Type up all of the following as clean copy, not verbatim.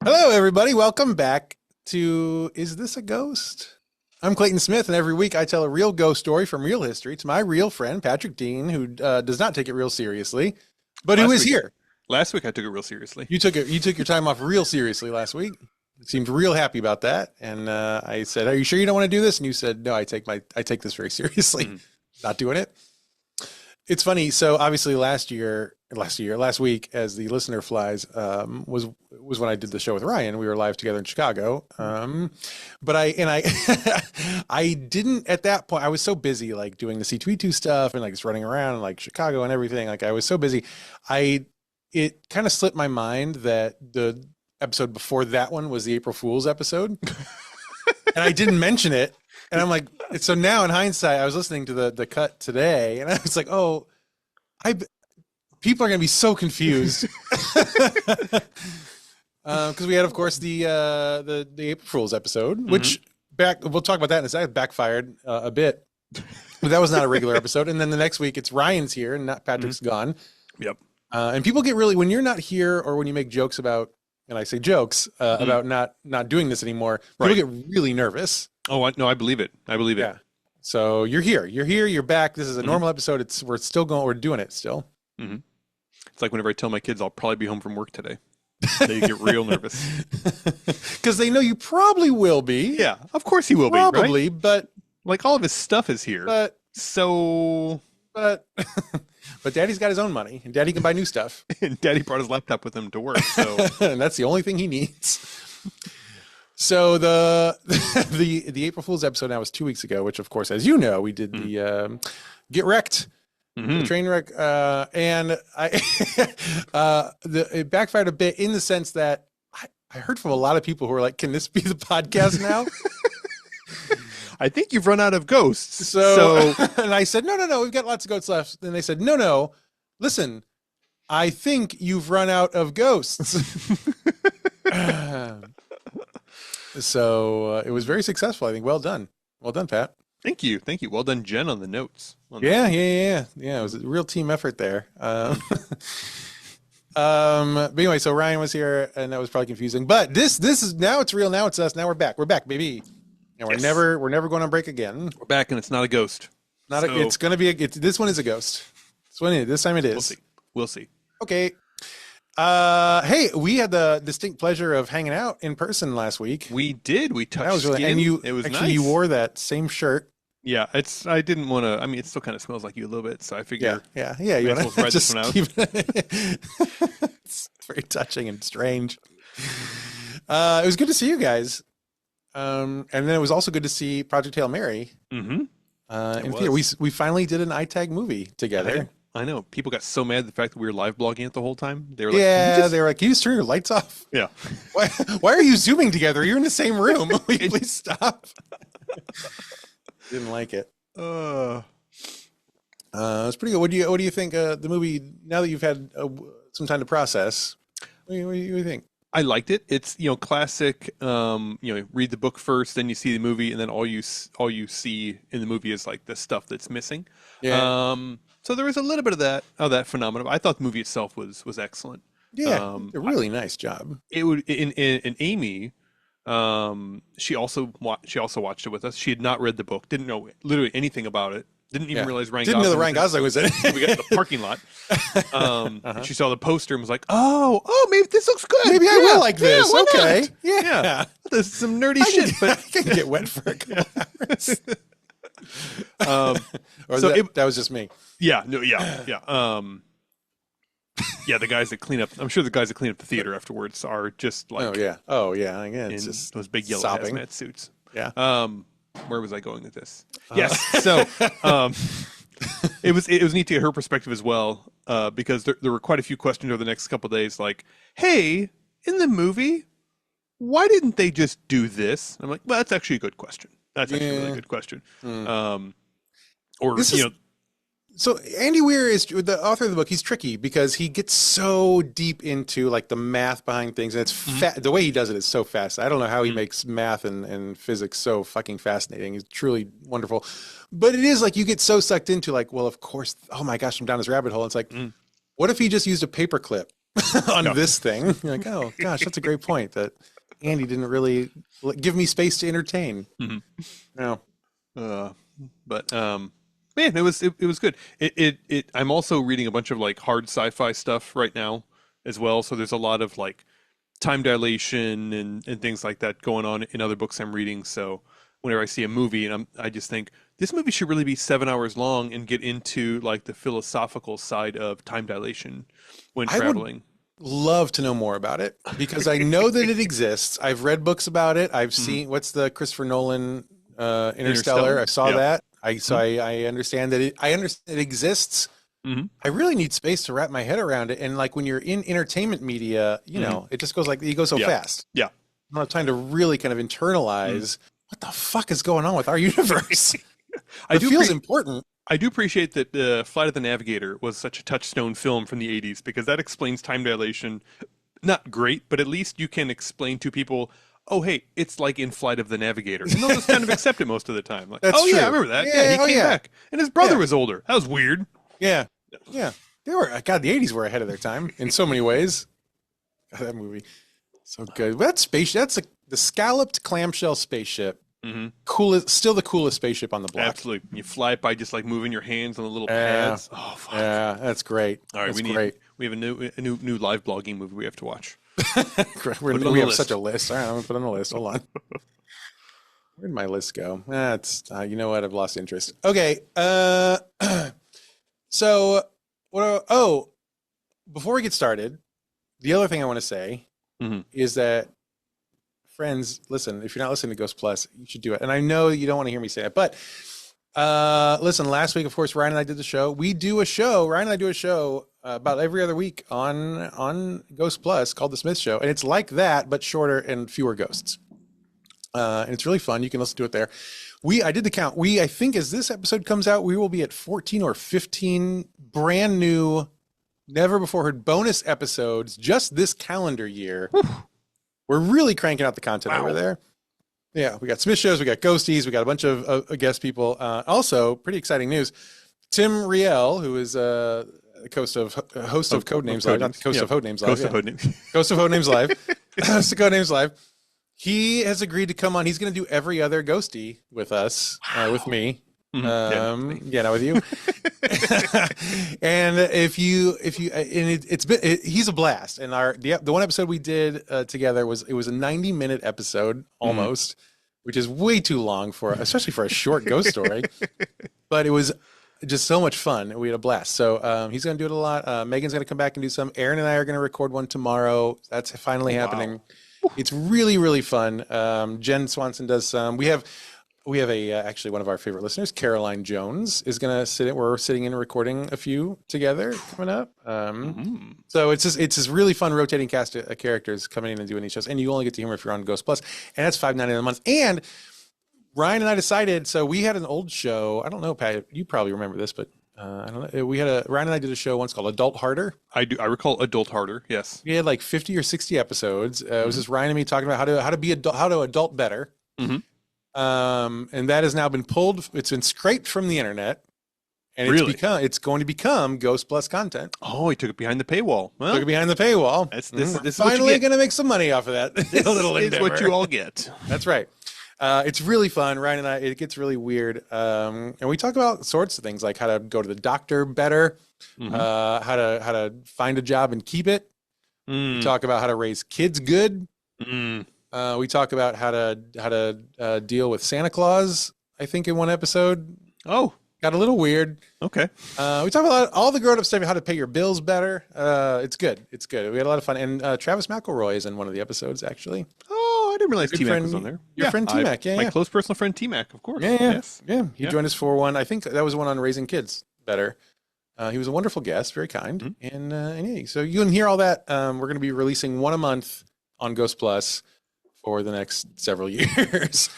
Hello, everybody. Welcome back to Is This a Ghost? I'm Clayton Smith, and every week I tell a real ghost story from real history to my real friend, Patrick Dean, who does not take it real seriously, but who is here. Last week I took it real seriously. You took your time off real seriously last week. You seemed real happy about that. And I said, "Are you sure you don't want to do this?" And you said, "No, I take this very seriously." Not doing it. It's funny. So obviously last week, as the listener flies, was when I did the show with Ryan. We were live together in Chicago. But I didn't at that point. I was so busy, like doing the C2E2 stuff and like just running around like Chicago and everything. Like I was so busy. It kind of slipped my mind that the episode before that one was the April Fool's episode. And I didn't mention it. And I'm like, so now in hindsight, I was listening to the cut today and I was like, oh, people are going to be so confused. Because we had, of course, the April Fool's episode, which we'll talk about that in a second, backfired a bit. But that was not a regular episode. And then the next week it's Ryan's here and not Patrick's gone. Yep. And people get really, when you're not here or when you make jokes about, and I say jokes about not doing this anymore, people get really nervous. Oh, no, I believe it. Yeah. So you're here. You're back. This is a normal episode. We're still going. We're doing it still. It's like whenever I tell my kids I'll probably be home from work today, they get real nervous because they know you probably will be. Yeah, of course he will probably, right? But like all of his stuff is here. But Daddy's got his own money, and Daddy can buy new stuff. And Daddy brought his laptop with him to work, so and that's the only thing he needs. So the April Fool's episode now was 2 weeks ago, which of course, as you know, we did the Get Wrecked, the train wreck, and it backfired a bit in the sense that I heard from a lot of people who were like, "Can this be the podcast now?" I think you've run out of ghosts. So and I said, no, we've got lots of ghosts left. And they said, no, listen, I think you've run out of ghosts. So it was very successful, I think. Well done, Pat. Thank you. Well done, Jen, on the notes. Yeah. It was a real team effort there. But anyway, so Ryan was here, and that was probably confusing. But this is now it's real. Now it's us. Now we're back, baby. And we're never going on break again. We're back, and it's not a ghost. It's going to be this one is a ghost. This time it is. We'll see. Okay. Hey, we had the distinct pleasure of hanging out in person last week. We did. We touched that was really, skin. And it was nice. You wore that same shirt. Yeah, I didn't want to. I mean, it still kind of smells like you a little bit, so I figured. Yeah. You want to ride this one out. It's very touching and strange. It was good to see you guys. And then it was also good to see Project Hail Mary. In theater. We finally did an iTag movie together. I know. People got so mad at the fact that we were live blogging it the whole time. They were like, they were like, "Can you just turn your lights off?" Yeah. Why are you zooming together? You're in the same room. Will you please stop? Didn't like it. It's pretty good. What do you think the movie, now that you've had some time to process, what do you think? I liked it. It's, classic, read the book first, then you see the movie, and then all you see in the movie is like the stuff that's missing. Yeah. So there was a little bit of that phenomenon. I thought the movie itself was excellent. Yeah. A really nice job. It would in Amy, she also watched it with us. She had not read the book, didn't know literally anything about it. Didn't even realize Didn't know that Ryan Gosling was in it. We got in the parking lot. She saw the poster and was like, oh, maybe this looks good. Maybe I will like this. Yeah, okay. Not? Yeah. This is some nerdy shit, but I can get wet for a couple hours. That was just me. Yeah. The guys that clean up, I'm sure the guys that clean up the theater afterwards are just like, oh yeah. Again, it's in just those big yellow sobbing. hazmat suits. Yeah. Where was I going with this? Yes. So it was neat to get her perspective as well, because there were quite a few questions over the next couple of days, like, hey, in the movie, why didn't they just do this? I'm like, well, that's actually a good question. That's actually a really good question. So Andy Weir is the author of the book. He's tricky because he gets so deep into like the math behind things, and it's the way he does it is so fast. I don't know how he makes math and physics so fucking fascinating. He's truly wonderful. But it is like you get so sucked into like, well, of course, oh my gosh, I'm down this rabbit hole. It's like, what if he just used a paper clip on this thing. You're like, oh gosh, that's a great point. That Andy didn't really give me space to entertain. No. But man, it was good. I'm also reading a bunch of like hard sci-fi stuff right now as well. So there's a lot of like time dilation and things like that going on in other books I'm reading. So whenever I see a movie and I just think this movie should really be 7 hours long and get into like the philosophical side of time dilation when traveling. Love to know more about it because I know that it exists. I've read books about it. I've seen what's the Christopher Nolan Interstellar. I saw that. I understand that it exists. I really need space to wrap my head around it. And like when you're in entertainment media, you know, it just goes like you go so fast. Yeah. I don't have time to really kind of internalize what the fuck is going on with our universe. It feels important. I do appreciate that Flight of the Navigator was such a touchstone film from the 80s because that explains time dilation. Not great, but at least you can explain to people, oh, hey, it's like in Flight of the Navigator. And they'll just kind of accept it most of the time. Like, That's true. Yeah, I remember that. Yeah, he came back. And his brother was older. That was weird. Yeah. Yeah. They were, God, the 80s were ahead of their time in so many ways. God, that movie. So good. That's the scalloped clamshell spaceship. Coolest, still the coolest spaceship on the block. Absolutely. You fly it by just like moving your hands on the little pads. Oh, fuck. Yeah, that's great. All right, we have a new live blogging movie we have to watch. We have such a list. All right, I'm gonna put it on the list. Hold on. Where'd my list go? That's you know what? I've lost interest. Okay. So what? Before we get started, the other thing I want to say is that, friends, listen, if you're not listening to Ghost Plus, you should do it. And I know you don't want to hear me say it, but listen, last week, of course, Ryan and I did the show. Ryan and I do a show about every other week on Ghost Plus called The Smith Show. And it's like that, but shorter and fewer ghosts. And it's really fun. You can listen to it there. I did the count. I think as this episode comes out, we will be at 14 or 15 brand new, never before heard bonus episodes just this calendar year. We're really cranking out the content over there. Yeah, we got Smith shows, we got Ghosties, we got a bunch of guest people. Also, pretty exciting news. Tim Riel, who is the host of Codenames Live, not the host of Codenames Live. Host of Codenames Live. Host of Codenames Live. He has agreed to come on. He's going to do every other Ghostie with us, with me. Not with you. And he's a blast. And the one episode we did together was a 90-minute episode almost, which is way too long especially for a short ghost story. But it was just so much fun. We had a blast. So he's going to do it a lot. Megan's going to come back and do some. Aaron and I are going to record one tomorrow. That's finally happening. It's really, really fun. Jen Swanson does some. We have actually one of our favorite listeners, Caroline Jones, is going to we're sitting in and recording a few together coming up. So it's this really fun rotating cast of characters coming in and doing these shows. And you only get to hear them if you're on Ghost Plus. And that's $5.99 a month. And Ryan and I decided, so we had an old show. I don't know, Pat, you probably remember this, but I don't know. Ryan and I did a show once called Adult Harder. I recall Adult Harder. Yes. We had like 50 or 60 episodes. It was just Ryan and me talking about how to adult better. And that has now been pulled. It's been scraped from the internet, and it's going to become Ghost Plus content. Oh, he took it behind the paywall. Well, took it behind the paywall. This finally going to make some money off of that. This is what you all get. That's right. It's really fun. Ryan and I, it gets really weird. And we talk about sorts of things like how to go to the doctor better, how to find a job and keep it. We talk about how to raise kids good. We talk about how to deal with Santa Claus, I think, in one episode. Oh, got a little weird. Okay. We talk about all the grown-up stuff, how to pay your bills better. It's good. It's good. We had a lot of fun. And Travis McElroy is in one of the episodes, actually. Oh, I didn't realize T-Mac was on there. Your friend T-Mac, my close personal friend T-Mac, of course. Yeah. He joined us for one. I think that was one on raising kids better. He was a wonderful guest, very kind. And yeah, so you can hear all that. We're going to be releasing one a month on Ghost Plus for the next several years.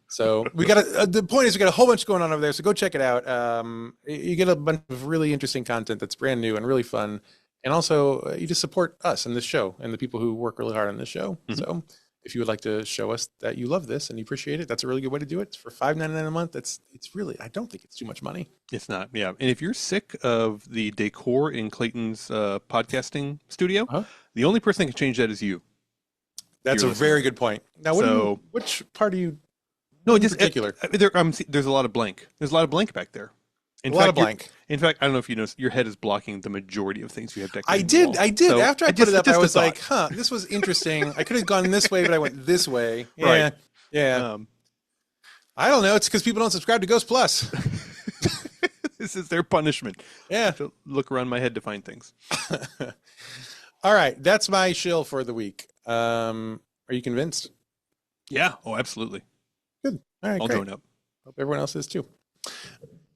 So we got the point is we got a whole bunch going on over there. So go check it out. You get a bunch of really interesting content that's brand new and really fun. And also you just support us and this show and the people who work really hard on this show. So if you would like to show us that you love this and you appreciate it, that's a really good way to do it. It's for $5.99 a month. It's really, I don't think it's too much money. It's not, yeah. And if you're sick of the decor in Clayton's podcasting studio, the only person that can change that is you. That's a very good point. Now, which part are you? No, just particular. There's a lot of blank. There's a lot of blank back there. A lot of blank. In fact, I don't know if you noticed, your head is blocking the majority of things you have decorated. I did. So after I put it up, I was like, thought. this was interesting. I could have gone this way, but I went this way. Yeah, right. Yeah. I don't know. It's because people don't subscribe to Ghost Plus. This is their punishment. Yeah. I have to look around my head to find things. All right. That's my shill for the week. Are you convinced? Yeah. Oh, absolutely. Good. All right. I'll join up. Hope everyone else is too.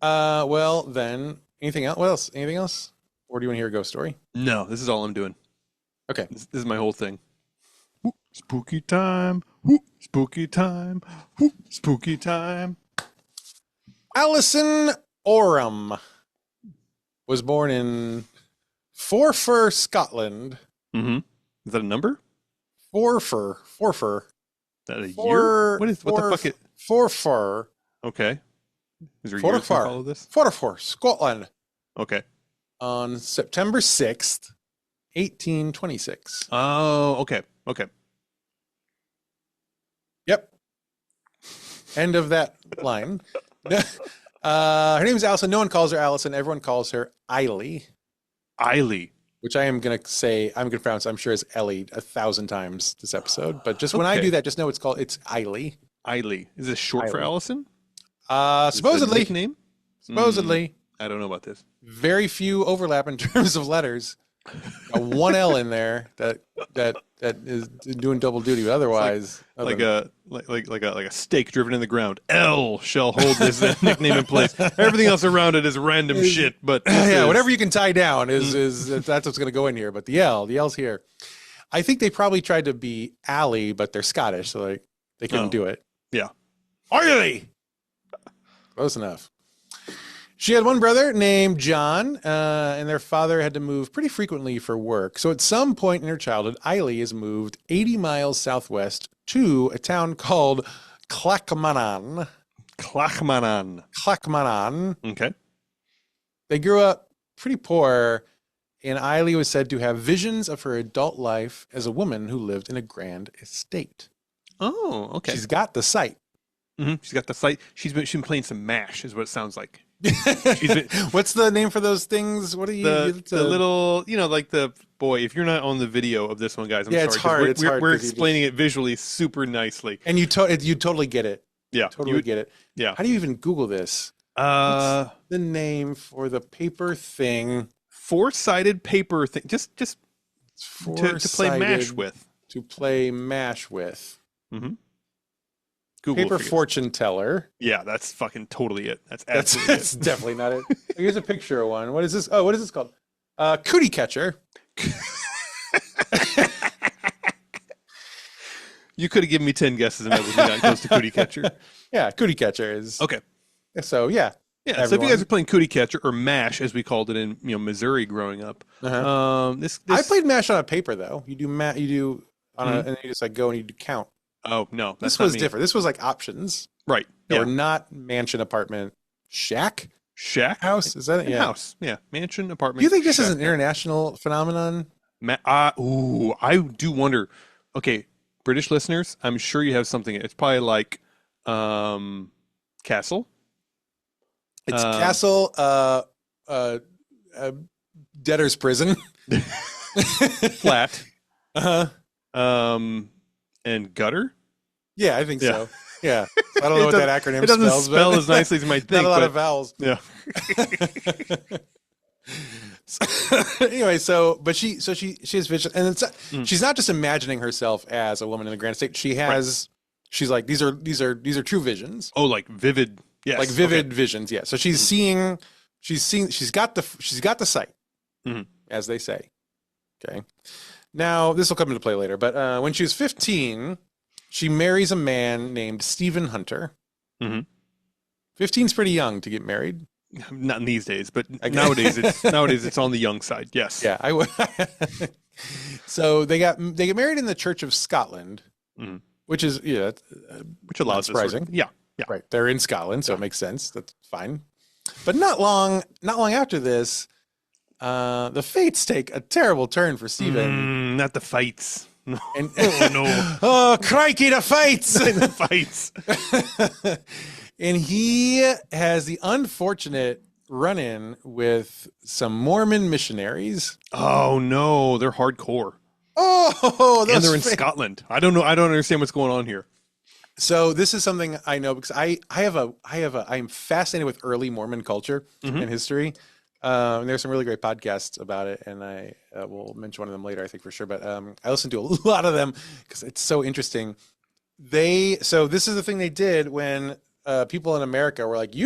Well, then, anything else? What else? Anything else? Or do you want to hear a ghost story? No, this is all I'm doing. Okay. This is my whole thing. Woo, spooky time. Woo, spooky time. Woo, spooky time. Alison Oram was born in Forfar, Scotland. Mm-hmm. Is that a number? Forfar. Is that a year? What the fuck? Forfar. Okay. Is there years to follow this? Forfar, Scotland. Okay. On September 6th, 1826. Oh, okay. Okay. Yep. End of that line. Her name is Allison. No one calls her Allison. Everyone calls her Eiley. Eiley. Which I am going to say, I'm going to pronounce, I'm sure it's Ellie 1,000 times this episode. But just when I do that, just know it's Eiley. Eiley. Is this short for Allison? Supposedly. Name? Supposedly. I don't know about this. Very few overlap in terms of letters. One L in there that is doing double duty, but otherwise, like a stake driven in the ground. L shall hold this nickname in place. Everything else around it is random shit. But whatever you can tie down is that's what's going to go in here. But the L's here. I think they probably tried to be Allie, but they're Scottish, so they couldn't do it. Yeah, Eiley. Close enough. She had one brother named John, and their father had to move pretty frequently for work. So at some point in her childhood, Eiley is moved 80 miles southwest to a town called Clackmannan. Okay. They grew up pretty poor, and Eiley was said to have visions of her adult life as a woman who lived in a grand estate. Oh, okay. She's got the sight. Mm-hmm. She's got the sight. She's been playing some MASH, is what it sounds like. What's the name for those things? What are you? The little, like the boy. If you're not on the video of this one, guys, I'm sorry. It's hard. It's hard. We're explaining it visually super nicely, and you totally get it. Yeah, totally get it. Yeah. How do you even Google this? What's the name for the paper thing? Four-sided paper thing. Just to play MASH with. To play MASH with. Mm-hmm. Google paper fortune teller. Yeah, that's fucking totally it. That's definitely not it. Here's a picture of one. What is this? Oh, what is this called? Cootie catcher. You could have given me 10 guesses and that would be not close to cootie catcher. Yeah, cootie catcher is okay. So yeah. Yeah. So if you guys are playing cootie catcher or MASH, as we called it in Missouri growing up, this I played MASH on a paper though. You do and you just go and you do count. Oh no, this was different. This was like options, right? They were not mansion, apartment, shack, house. Is that it? Yeah, house. Yeah, mansion, apartment. Do you think this is an international phenomenon? I do wonder. Okay, British listeners, I'm sure you have something. It's probably like castle. It's castle. Debtor's prison. Flat. And gutter? Yeah, I think so. Yeah. So I don't know what that acronym spells. It doesn't spell as nicely as you might think. Not a lot of vowels. Yeah. Anyway, but she has vision, and she's not just imagining herself as a woman in a grand estate. She's like, these are true visions. Oh, like vivid. Yes. Like vivid visions. Yeah. So she's got the sight, as they say. Okay. Now, this will come into play later, but when she was 15, she marries a man named Stephen Hunter. 15's pretty young to get married. Not in these days, but nowadays it's on the young side. Yes. Yeah, I would. So they get married in the Church of Scotland, which is which allows surprising. Yeah. Right. They're in Scotland, so it makes sense. That's fine. But not long after this, the fates take a terrible turn for Stephen. Not the fights. And No. oh, crikey, the fates! The fights. And he has the unfortunate run-in with some Mormon missionaries. Oh no, they're hardcore. Oh, and they're in Scotland. I don't know. I don't understand what's going on here. So this is something I know because I'm fascinated with early Mormon culture and history. And there's some really great podcasts about it, and I will mention one of them later, I think, for sure. But I listen to a lot of them because it's so interesting. So this is the thing they did when people in America were like, we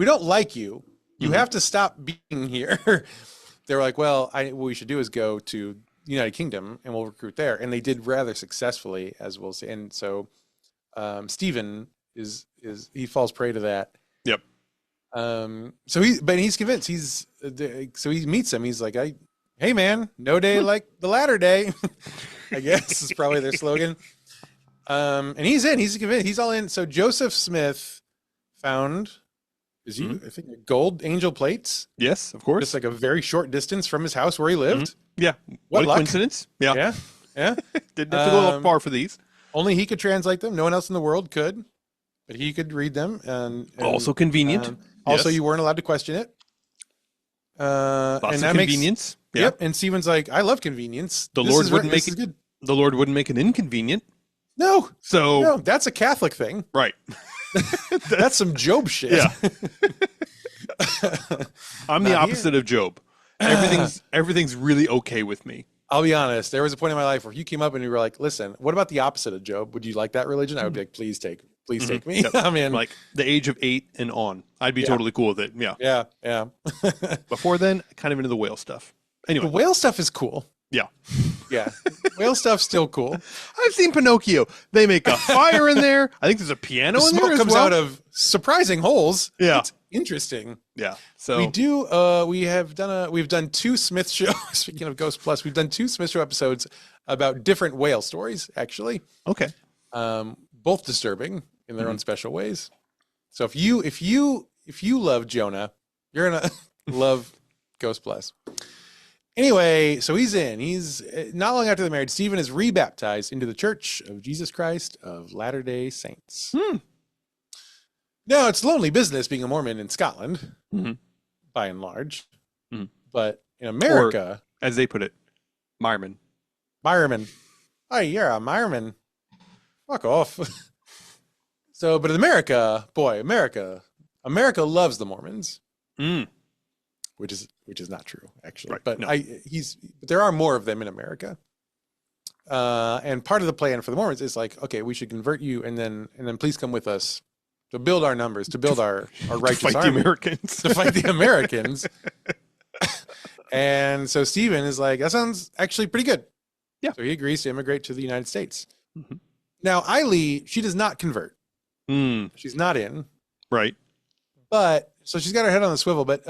don't like you. You have to stop being here. They were like, well, what we should do is go to the United Kingdom and we'll recruit there. And they did rather successfully, as we'll see. And so Stephen he falls prey to that. Yep. So he's convinced. So he meets him. He's like, hey man, no day like the latter day. I guess is probably their slogan. And he's convinced. He's all in. So Joseph Smith found, I think, gold angel plates. Yes, of course. Just like a very short distance from his house where he lived. Yeah. What a coincidence. Yeah. Yeah. Didn't have to go that far for these. Only he could translate them. No one else in the world could, but he could read them. And also convenient. Also, you weren't allowed to question it. Lots and of that convenience. Yep. And Stephen's like, I love convenience. The Lord wouldn't make it. The Lord wouldn't make it inconvenient. No. So no, that's a Catholic thing. Right. That's some Job shit. Yeah. I'm the opposite of Job. Everything's really okay with me. I'll be honest. There was a point in my life where you came up and you were like, listen, what about the opposite of Job? Would you like that religion? I would be like, please take me. Yep. I mean, like the age of 8 and on, I'd be totally cool with it. Yeah. Yeah. Before then, kind of into the whale stuff. Anyway. The whale stuff is cool. Yeah. Yeah. Whale stuff's still cool. I've seen Pinocchio. They make a fire in there. I think there's a piano in there as well. Smoke comes out of surprising holes. Yeah. It's interesting. Yeah. So we've done 2 Smith shows. Speaking of Ghost Plus, we've done 2 Smith show episodes about different whale stories, actually. Okay. Both disturbing in their own special ways. So if you love Jonah, you're gonna love Ghost Plus. Anyway, so he's not long after they're married, Stephen is rebaptized into the Church of Jesus Christ of Latter-day Saints. Now, it's lonely business being a Mormon in Scotland, by and large. But in America... Or, as they put it, Myerman. Oh, you're a Myerman. Fuck off. But in America, America loves the Mormons. Which is not true, actually. Right. But No. but there are more of them in America. And part of the plan for the Mormons is like, okay, we should convert you and then please come with us to build our numbers, to build our righteous to fight army. the Americans. To fight the Americans. And so Stephen is like, that sounds actually pretty good. Yeah. So he agrees to immigrate to the United States. Now, Eiley, she does not convert. She's not in. Right. But so she's got her head on the swivel, but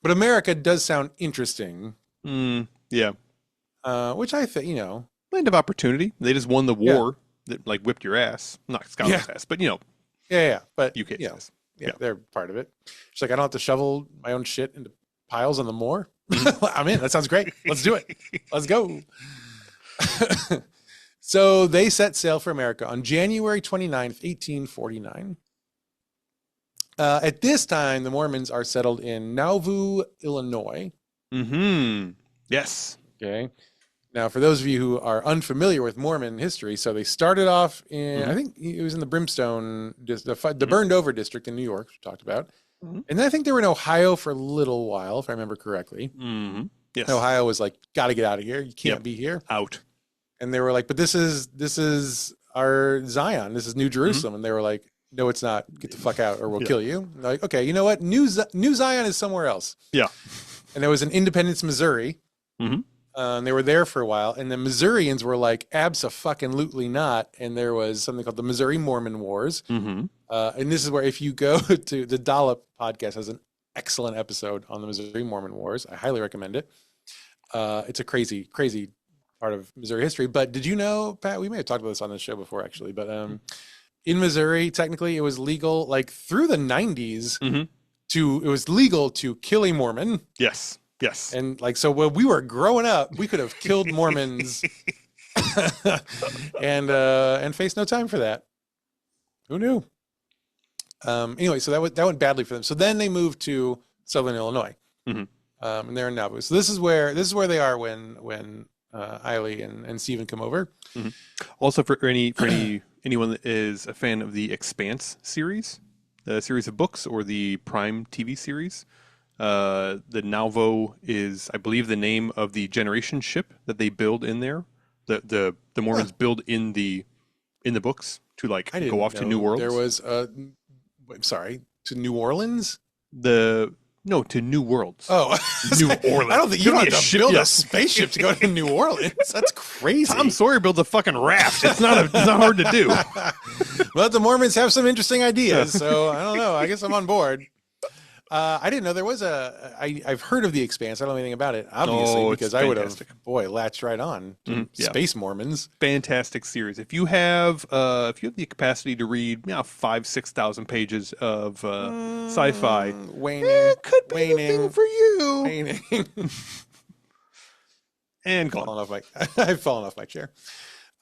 America does sound interesting. Yeah. Which I think, Land of opportunity. They just won the war that like whipped your ass. Not Scotland's ass, but Yeah. But UK's ass. Yeah, they're part of it. She's like, I don't have to shovel my own shit into piles on the moor. I'm in. That sounds great. Let's do it. Let's go. So they set sail for America on January 29th, 1849. At this time, the Mormons are settled in Nauvoo, Illinois. Yes. Okay. Now, for those of you who are unfamiliar with Mormon history, so they started off in, I think it was in the Brimstone, the burned over district in New York, which we talked about. And then I think they were in Ohio for a little while, if I remember correctly. Yes. Ohio was like, got to get out of here. You can't be here. Out. And they were like, but this is our Zion. This is New Jerusalem. And they were like, no, it's not. Get the fuck out or we'll kill you. And they're like, okay, you know what? New Zion is somewhere else. Yeah. And there was in Independence, Missouri. And they were there for a while. And the Missourians were like, abso-fucking-lutely not. And there was something called the Missouri Mormon Wars. And this is where if you go to the Dollop podcast has an excellent episode on the Missouri Mormon Wars. I highly recommend it. It's a crazy, crazy part of Missouri history. But did you know, Pat, we may have talked about this on the show before actually, but in Missouri, technically it was legal like through the 90s it was legal to kill a Mormon. Yes. And like, so when we were growing up, we could have killed Mormons and faced no time for that. Who knew? Anyway, so that went badly for them. So then they moved to Southern Illinois, and they're in Nauvoo. So this is where they are when Eiley and Stephen come over. Also, for anyone that is a fan of the Expanse series, the series of books, or the Prime TV series, the Nauvoo is, I believe, the name of the generation ship that they build in there. The Mormons build in the books to like go off to New Worlds. There was to New Orleans. To New Worlds. Oh, New Orleans. I don't think you don't have to build a spaceship to go to New Orleans. That's crazy. Tom Sawyer builds a fucking raft. It's not hard to do. But the Mormons have some interesting ideas, so I don't know. I guess I'm on board. I didn't know there was I've heard of the Expanse. I don't know anything about it, obviously, because I would have, latched right on to Space Mormons. Fantastic series. If you have the capacity to read 5,000-6,000 pages of sci-fi, it could be a thing for you. Waning. And I've fallen off my chair.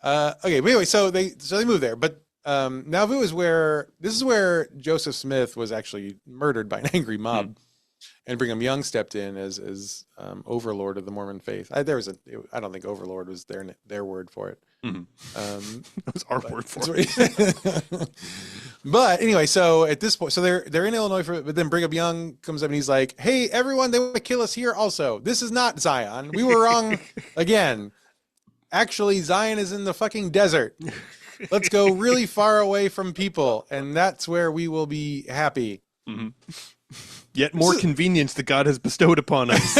Okay, but anyway, so they move there, but Nauvoo is where Joseph Smith was actually murdered by an angry mob, and Brigham Young stepped in as overlord of the Mormon faith. I don't think overlord was their word for it. That was our word for it. But anyway, so at this point, so they're in Illinois but then Brigham Young comes up and he's like, "Hey, everyone, they want to kill us here also. This is not Zion. We were wrong again. Actually, Zion is in the fucking desert. Let's go really far away from people, and that's where we will be happy." Yet more convenience that God has bestowed upon us.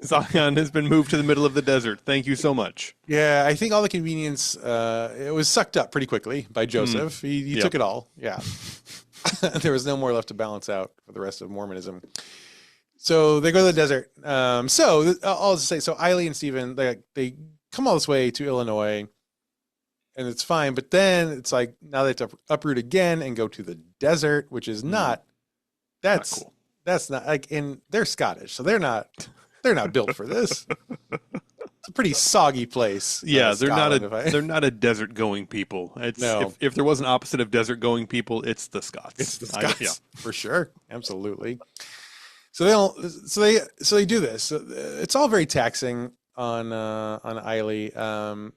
Zion has been moved to the middle of the desert. Thank you so much. Yeah, I think all the convenience, it was sucked up pretty quickly by Joseph. He took it all. Yeah. There was no more left to balance out for the rest of Mormonism. So they go to the desert. I'll just say, so Eiley and Stephen, they come all this way to Illinois, and it's fine. But then it's like, now they have to uproot again and go to the desert, which is not, that's cool. That's not like, and they're Scottish, so they're not built for this. It's a pretty soggy place. Yeah, they're not a desert going people. If there was an opposite of desert going people, it's the Scots. It's the Scots, for sure. Absolutely. So they do this. It's all very taxing on Eiley.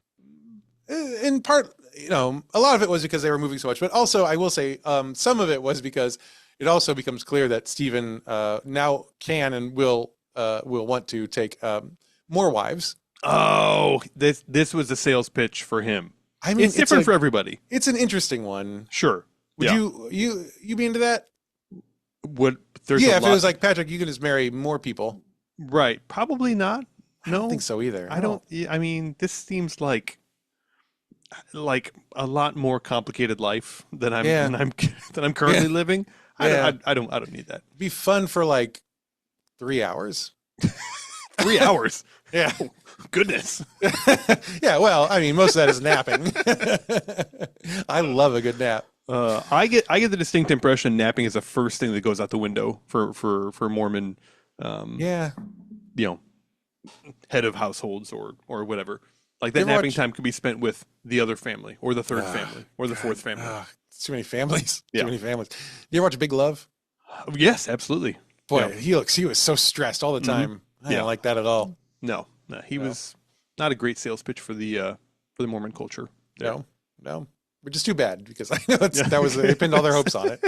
In part, a lot of it was because they were moving so much, but also I will say some of it was because it also becomes clear that Stephen now can and will want to take more wives. Oh, this was a sales pitch for him. I mean, it's different for everybody. It's an interesting one. Sure. Would you be into that? If it was like, Patrick, you can just marry more people. Right. Probably not. No, I don't think so either. I mean, this seems like a lot more complicated life than I'm currently living. I don't need that. It'd be fun for like 3 hours. 3 hours. Yeah. Oh, goodness. Yeah. Well, I mean, most of that is napping. I love a good nap. I get the distinct impression napping is the first thing that goes out the window for Mormon. Head of households or whatever. Like that napping time could be spent with the other family or the third family or the fourth family. Too many families. Yeah. Too many families. You ever watch Big Love? Yes, absolutely. Boy, he was so stressed all the time. I don't like that at all. No, he was not a great sales pitch for the Mormon culture. There. No, which is too bad because I know they pinned all their hopes on it.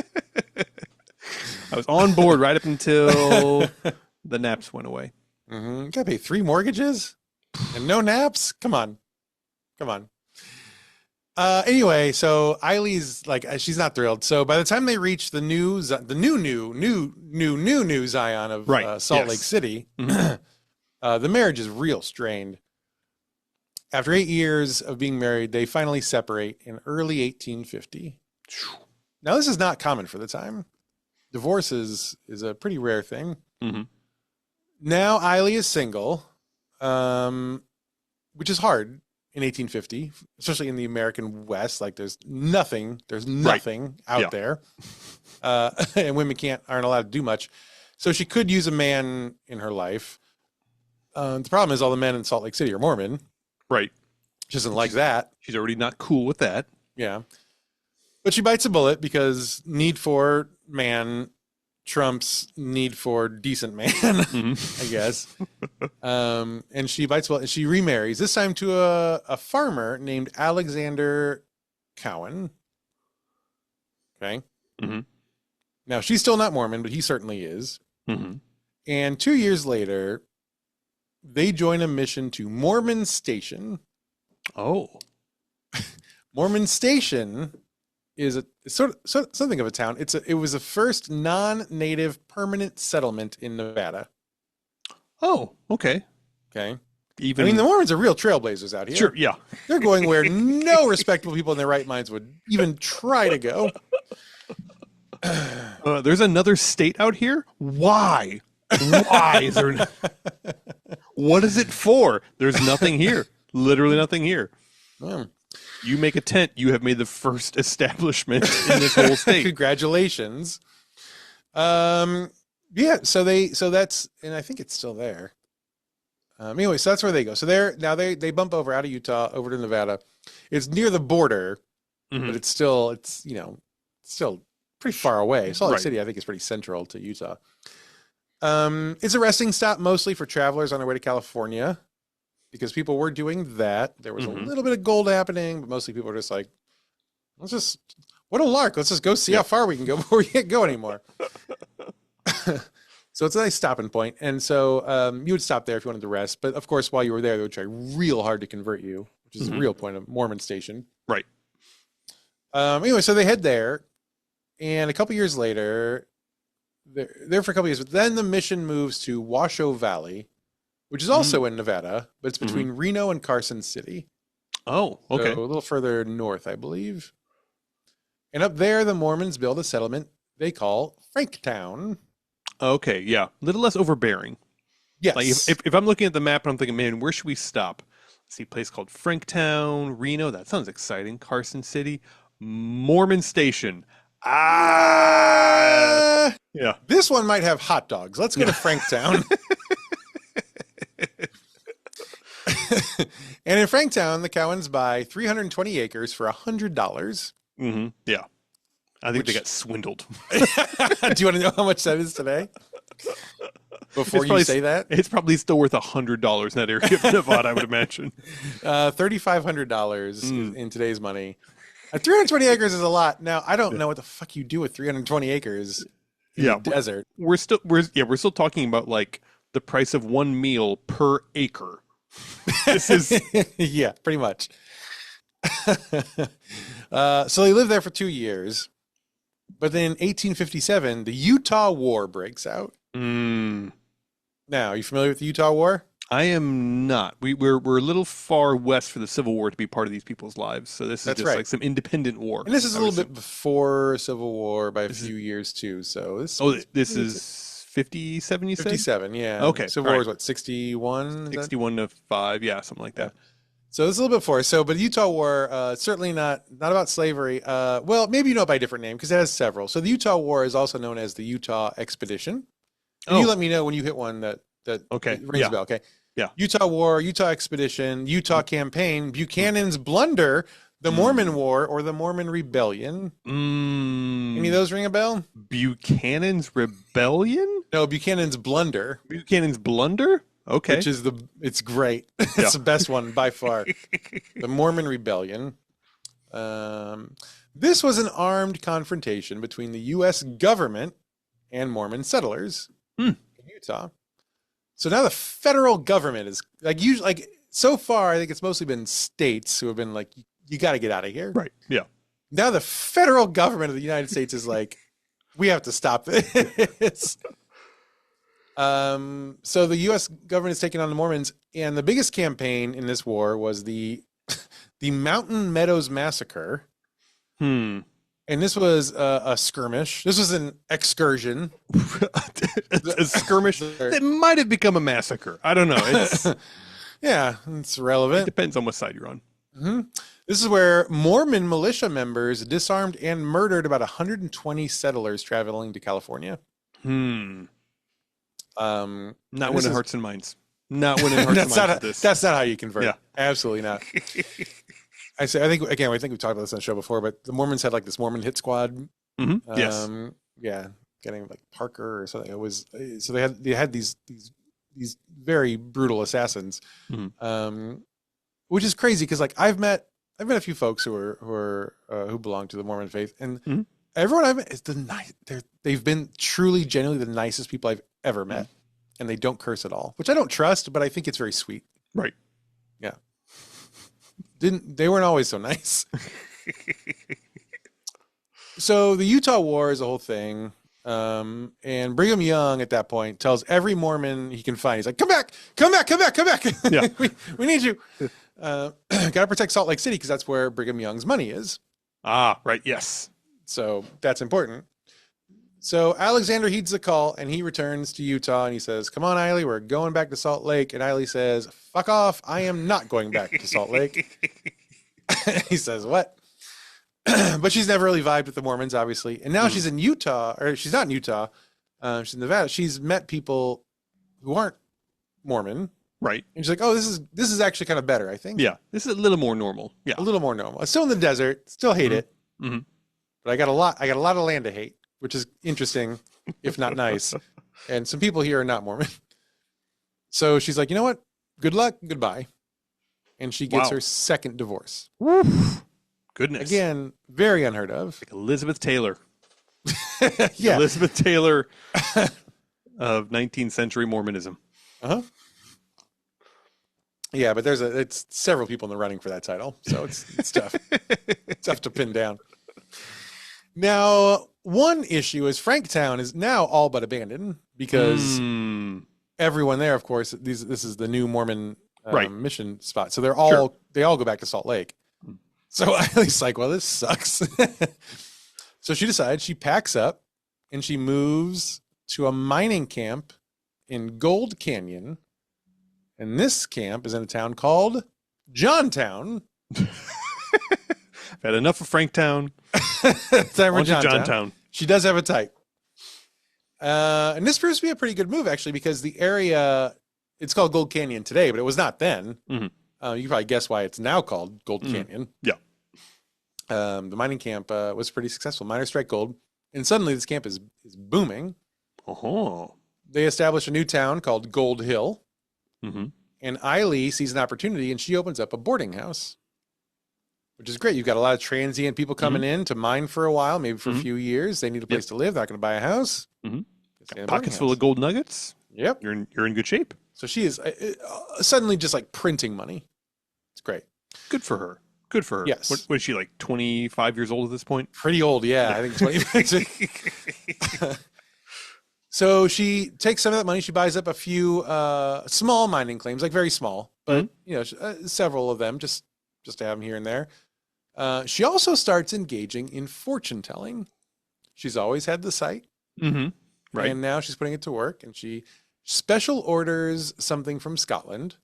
I was on board right up until the naps went away. You gotta pay 3 mortgages and no naps. Come on. Anyway, so Eiley's like, she's not thrilled. So by the time they reach the new Zion of Salt Lake City, the marriage is real strained. After 8 years of being married, they finally separate in early 1850. Now, this is not common for the time. Divorce is a pretty rare thing. Now Eiley is single. which is hard in 1850, especially in the American West. Like there's nothing out there. And women aren't allowed to do much. So she could use a man in her life. The problem is all the men in Salt Lake City are Mormon. Right. She doesn't like that. She's already not cool with that. Yeah. But she bites a bullet because need for man trumps need for decent man, I guess. And she bites a bullet and she remarries, this time to a farmer named Alexander Cowan. Okay. Mm-hmm. Now, she's still not Mormon, but he certainly is. Mm-hmm. And 2 years later, they join a mission to Mormon Station. Oh. Mormon Station is sort of something of a town. It was the first non-native permanent settlement in Nevada. Oh, okay. Okay. The Mormons are real trailblazers out here. Sure, yeah. They're going where no respectable people in their right minds would even try to go. There's another state out here? Why? Why is there? What is it for? There's nothing here. Literally nothing here. You make a tent, you have made the first establishment in this whole state. Congratulations. Yeah, so that's, and I think it's still there. Anyway, so that's where they go. So they bump over out of Utah over to Nevada. It's near the border, but it's still pretty far away. Salt Lake City, I think, is pretty central to Utah. It's a resting stop mostly for travelers on their way to California, because people were doing that. There was a little bit of gold happening, but mostly people were just like, what a lark. Let's just go see how far we can go before we can't go anymore. So it's a nice stopping point. And so you would stop there if you wanted to rest. But of course, while you were there, they would try real hard to convert you, which is the real point of Mormon Station. Right. Anyway, so they head there. And a couple years later, they're there for a couple years. But then the mission moves to Washoe Valley, which is also in Nevada, but it's between Reno and Carson City. Oh, okay. So a little further north, I believe. And up there, the Mormons build a settlement they call Franktown. Okay, yeah. A little less overbearing. Yes. Like if I'm looking at the map and I'm thinking, man, where should we stop? Let's see, a place called Franktown, Reno. That sounds exciting. Carson City, Mormon Station. Yeah. This one might have hot dogs. Let's go to Franktown. And in Franktown, the Cowans buy 320 acres for $100. Yeah. I think they got swindled. Do you want to know how much that is today? Before you say that? It's probably still worth $100 in that area of Nevada, I would imagine. $3,500 in today's money. 320 acres is a lot. Now, I don't know what the fuck you do with 320 acres in the desert. We're still talking about like the price of one meal per acre. This is yeah, pretty much. So they lived there for 2 years. But then in 1857, the Utah War breaks out. Now, are you familiar with the Utah War? I am not. We're a little far west for the Civil War to be part of these people's lives. So this is just like some independent war. And this is a little bit before Civil War by a few years too. So this is 57, you said? 57, yeah. Okay. Civil War is what, 61? 61 to 5, yeah, something like that. So it's a little bit before. So, but the Utah War, certainly not about slavery. Well, maybe you know it by a different name because it has several. So the Utah War is also known as the Utah Expedition. And you let me know when you hit one that rings a bell. Okay. Yeah. Utah War, Utah Expedition, Utah Campaign, Buchanan's Blunder, the Mormon War, or the Mormon Rebellion. Any of those ring a bell? Buchanan's Rebellion? No, Buchanan's Blunder. Buchanan's Blunder? Okay. Which is it's great. It's the best one by far. The Mormon Rebellion. This was an armed confrontation between the U.S. government and Mormon settlers in Utah. So now the federal government is so far, I think it's mostly been states who have been like, you got to get out of here. Right. Yeah. Now the federal government of the United States is like, we have to stop this. So the U.S. government is taking on the Mormons, and the biggest campaign in this war was the Mountain Meadows Massacre. And this was a skirmish. This was an excursion. A skirmish that might have become a massacre. I don't know. Yeah, it's It relevant. depends on what side you're on. Hmm. This is where Mormon militia members disarmed and murdered about 120 settlers traveling to California. Not And winning hearts and minds. Not winning hearts and that's minds not with this. that's not how you convert. Yeah. Absolutely not. I think we've talked about this on the show before, but the Mormons had like this Mormon hit squad. Yes. Yeah, getting like Parker or something. It was so they had these very brutal assassins, which is crazy because like I've met a few folks who belong to the Mormon faith, and everyone I've met is they've been truly, genuinely the nicest people I've ever met, and they don't curse at all, which I don't trust, but I think it's very sweet. Right. Yeah. They weren't always so nice. So the Utah War is a whole thing. And Brigham Young at that point tells every Mormon he can find, he's like, come back. Yeah. we need you. Gotta protect Salt Lake City because that's where Brigham Young's money is. Ah, right. Yes. So that's important. So Alexander heeds the call and he returns to Utah and he says, come on, Eiley, we're going back to Salt Lake. And Eiley says, fuck off. I am not going back to Salt Lake. He says, what? But she's never really vibed with the Mormons, obviously. And now she's in Utah, or she's not in Utah. She's in Nevada. She's met people who aren't Mormon. Right. And she's like, oh, this is actually kind of better, I think. Yeah. This is a little more normal. Yeah. A little more normal. I'm still in the desert, still hate it. Mm-hmm. But I got a lot of land to hate, which is interesting, if not nice. And some people here are not Mormon. So she's like, you know what? Good luck, goodbye. And she gets her second divorce. Woof. Goodness. Again, very unheard of. Like Elizabeth Taylor. Yeah. Elizabeth Taylor of 19th century Mormonism. Uh-huh. Yeah, but it's several people in the running for that title. So it's tough. It's tough to pin down. Now, one issue is Franktown is now all but abandoned because everyone there, of course, this is the new Mormon mission spot. So they all go back to Salt Lake. So Eileen's like, well, this sucks. So she decides, she packs up and she moves to a mining camp in Gold Canyon. And this camp is in a town called Johntown. I've had enough of Franktown. Time for Johntown. She does have a type. And this proves to be a pretty good move, actually, because the area, it's called Gold Canyon today, but it was not then. Mm-hmm. You can probably guess why it's now called Gold Canyon. Yeah. The mining camp was pretty successful. Miners strike gold. And suddenly this camp is booming. Oh. They establish a new town called Gold Hill. Mm-hmm. And Eiley sees an opportunity and she opens up a boarding house, which is great. You've got a lot of transient people coming in to mine for a while, maybe for a few years. They need a place to live. They're not going to buy a house. Pockets full of gold nuggets. Yep. You're in good shape. So she is suddenly just like printing money. It's great. Good for her. Good for her. Yes. What is she, like 25 years old at this point? Pretty old, yeah. I think 20. So she takes some of that money. She buys up a few small mining claims, like very small, but several of them, just to have them here and there. She also starts engaging in fortune telling. She's always had the sight, right? And now she's putting it to work. And she special orders something from Scotland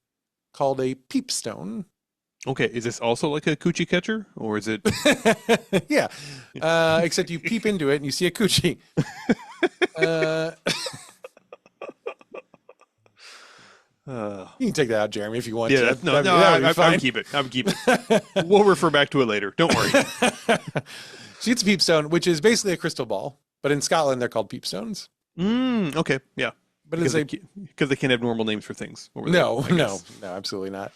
called a peepstone. Okay, is this also like a coochie catcher, or is it? Yeah, except you peep into it and you see a coochie. You can take that out, Jeremy, if you want to. I would keep it. I would keep it. We'll refer back to it later. Don't worry. She gets a peepstone, which is basically a crystal ball, but in Scotland they're called peepstones. Okay, yeah. But because they can't have normal names for things. No, absolutely not.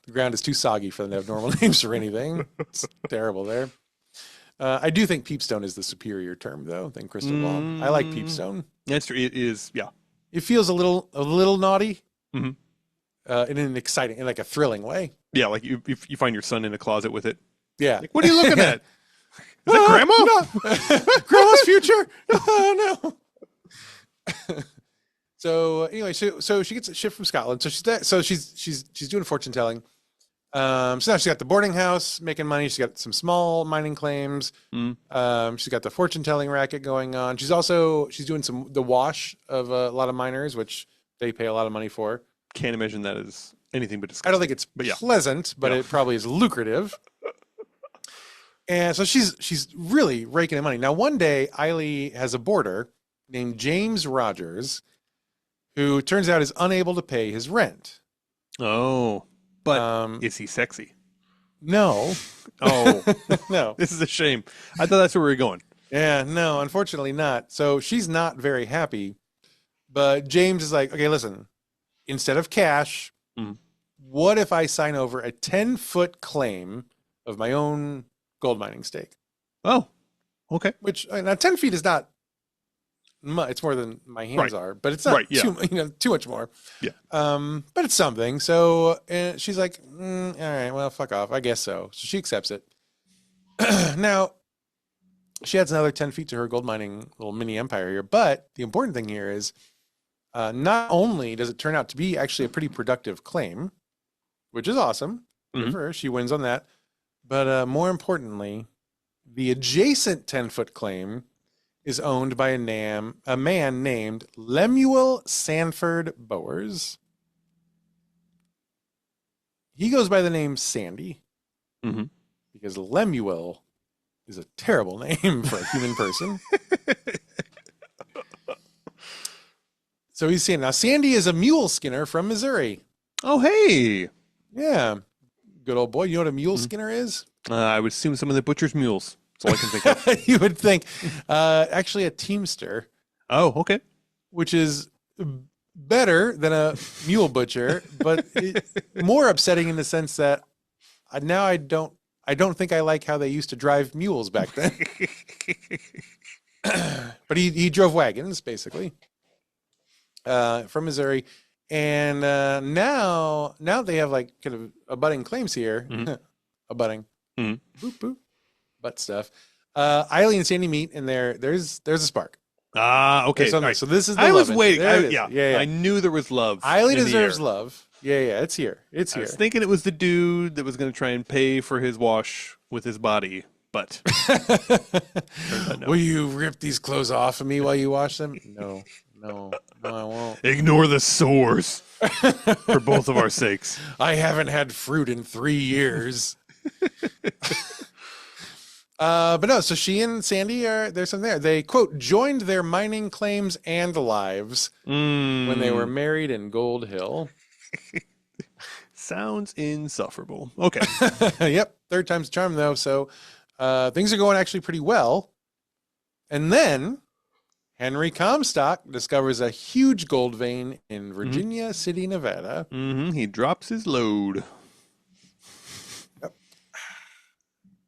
The ground is too soggy for them to have normal names for anything. It's terrible there. I do think peepstone is the superior term, though, than crystal ball. I like peepstone. That's true. It is, yeah. It feels a little naughty, in an exciting, in like a thrilling way. Yeah, like if you find your son in a closet with it. Yeah. Like, what are you looking at? Is that grandma? No. Grandma's future? Oh, no. So anyway, so she gets a shift from Scotland. So she's doing fortune telling. So now she's got the boarding house making money. She's got some small mining claims. She's got the fortune telling racket going on. She's doing the wash of a lot of miners, which they pay a lot of money for. Can't imagine that is anything but disgusting. I don't think it's pleasant, but Yeah. it probably is lucrative. And so she's really raking in money. Now, one day, Eiley has a boarder named James Rogers, who turns out is unable to pay his rent. Oh, but is he sexy? No. Oh, No. This is a shame. I thought that's where we were going. Yeah, no, unfortunately not. So she's not very happy. But James is like, okay, listen, instead of cash, what if I sign over a 10-foot claim of my own gold mining stake? Oh, okay. Which, now 10 feet is not much. It's more than my hands are, but it's not too much more. Yeah. But it's something. So she's like, all right, well, fuck off. I guess so. So she accepts it. Now, she adds another 10 feet to her gold mining little mini empire here. But the important thing here is not only does it turn out to be actually a pretty productive claim, which is awesome. Good for her. She wins on that. But more importantly, the adjacent 10-foot claim is owned by a man named Lemuel Sanford Bowers. He goes by the name Sandy because Lemuel is a terrible name for a human person. So he's saying, now Sandy is a mule skinner from Missouri. Oh, hey. Yeah. Good old boy. You know what a mule skinner is? I would assume some of the butcher's mules. That's all I can think of. You would think. Actually, a teamster. Oh, okay. Which is better than a mule butcher, but more upsetting in the sense that now I don't think I like how they used to drive mules back then. But he drove wagons, basically, from Missouri. And now they have like kind of abutting claims here. Abutting. Boop, boop. Butt stuff. Eiley and Sandy meet, and there's a spark. Ah, okay. Right. So this is the I was love waiting. Yeah. I knew there was love. Eiley deserves love. Yeah. It's here. It's here. I was thinking it was the dude that was going to try and pay for his wash with his body, but no. Will you rip these clothes off of me while you wash them? No, I won't. Ignore the sores for both of our sakes. I haven't had fruit in 3 years. But no, so she and Sandy there's something there. They, quote, joined their mining claims and lives when they were married in Gold Hill. Sounds insufferable. Okay. Yep. Third time's a charm, though. So things are going actually pretty well. And then Henry Comstock discovers a huge gold vein in Virginia City, Nevada. He drops his load. Yep.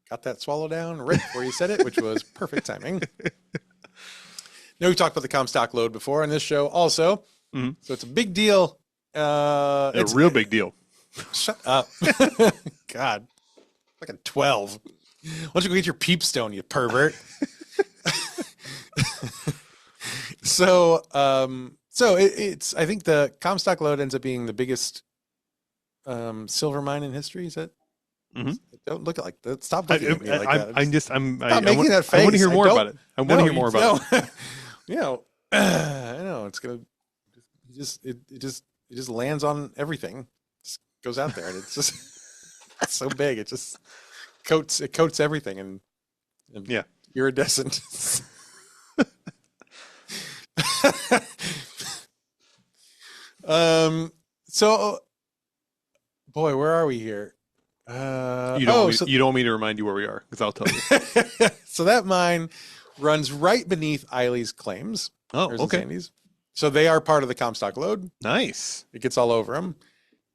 Got that swallow down right before you said it, which was perfect timing. Now, we've talked about the Comstock load before on this show also. So it's a big deal. It's a real big deal. Shut up. God. Like a 12. Why don't you go get your peepstone, you pervert? So it's I think the Comstock lode ends up being the biggest silver mine in history. Is that? Don't look at like that. Stop looking at me like that. Stop making that face. I want to hear more about it. I want to hear more about it. You know, I know it's gonna. It just lands on everything. It just goes out there, and it's just it's so big. It just coats everything, and yeah, iridescent. So, boy, where are we here? You don't want me to remind you where we are, because I'll tell you. So that mine runs right beneath Eiley's claims. Oh, okay. Sandy's. So they are part of the Comstock lode. Nice. It gets all over them.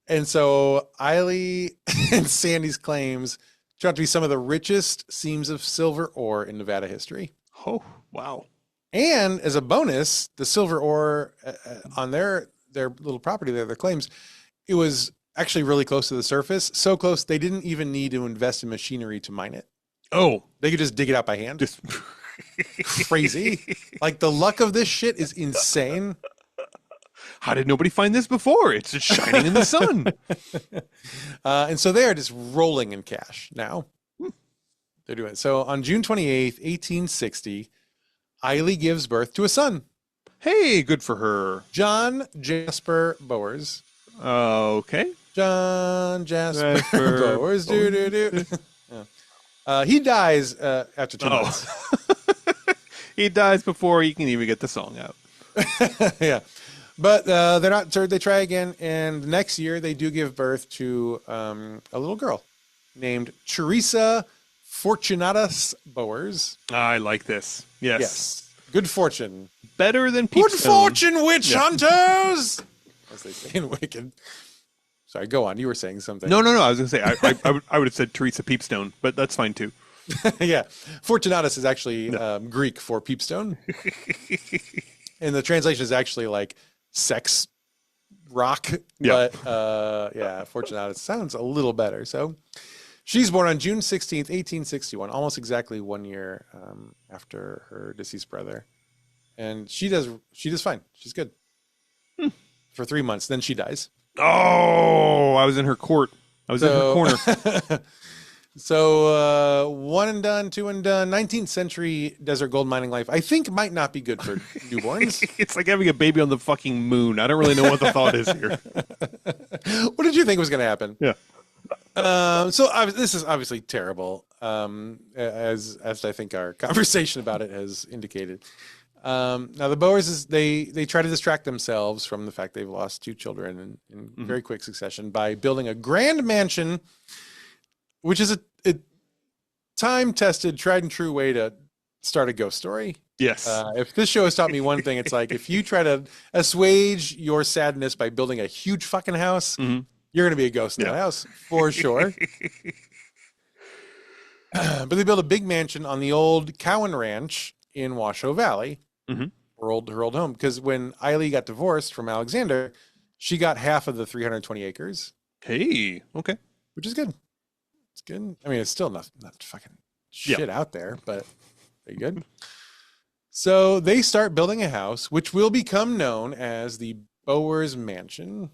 And so Eiley and Sandy's claims turn out to be some of the richest seams of silver ore in Nevada history. Oh, wow. And as a bonus, the silver ore on their little property there, their claims, it was actually really close to the surface. So close, they didn't even need to invest in machinery to mine it. Oh. They could just dig it out by hand. Just crazy. Like, the luck of this shit is insane. How did nobody find this before? It's just shining in the sun. And so they are just rolling in cash now. They're doing it. So on June 28th, 1860, Eiley gives birth to a son. Hey, good for her. John Jasper Bowers. Okay. John Jasper Jasper Bowers. Do, do, do. Yeah. He dies after 2 months. He dies before he can even get the song out. Yeah. But they're not. They try again, and next year they do give birth to a little girl named Teresa Fortunatus Bowers. I like this. Yes. Yes. Good fortune. Better than Good Peepstone. fortune, witch hunters! As they say in Wicked. Sorry, go on. You were saying something. No. I was going to say, I would have said Teresa Peepstone, but that's fine too. Yeah. Fortunatus is actually Greek for peepstone. And the translation is actually like sex rock. Yeah. But yeah, Fortunatus sounds a little better. So she's born on June 16th, 1861, almost exactly 1 year after her deceased brother. And she does fine. She's good. For 3 months. Then she dies. Oh, I was in her court. I was in her corner. So one and done, two and done. 19th century desert gold mining life, I think, might not be good for newborns. It's like having a baby on the fucking moon. I don't really know what the thought is here. What did you think was going to happen? Yeah. This is obviously terrible, as I think our conversation about it has indicated. Now the Bowers they try to distract themselves from the fact they've lost 2 children in very quick succession by building a grand mansion, which is a time-tested, tried and true way to start a ghost story. Yes. If this show has taught me one thing, it's like if you try to assuage your sadness by building a huge fucking house, you're going to be a ghost in that house for sure. But they built a big mansion on the old Cowan Ranch in Washoe Valley, her old home. Because when Eiley got divorced from Alexander, she got half of the 320 acres. Hey, okay. Which is good. It's good. I mean, it's still not fucking shit out there, but pretty good. So they start building a house, which will become known as the Bowers Mansion.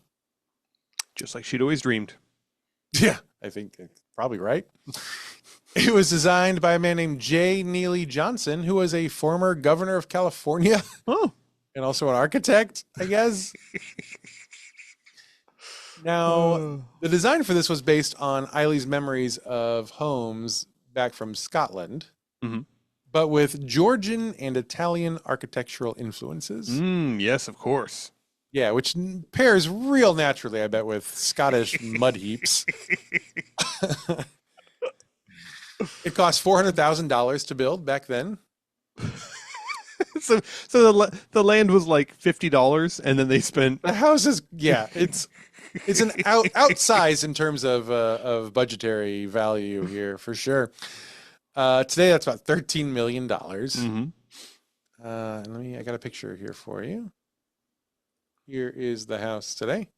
Just like she'd always dreamed. Yeah, I think it's probably right. It was designed by a man named J. Neely Johnson, who was a former governor of California. Oh. And also an architect, I guess. Now, the design for this was based on Eiley's memories of homes back from Scotland, but with Georgian and Italian architectural influences. Yes, of course. Yeah, which pairs real naturally, I bet, with Scottish mud heaps. It cost $400,000 to build back then. So the land was like $50, and then they spent. The house is it's an outsize in terms of budgetary value here for sure. Today that's about $13 million. I got a picture here for you. Here is the house today.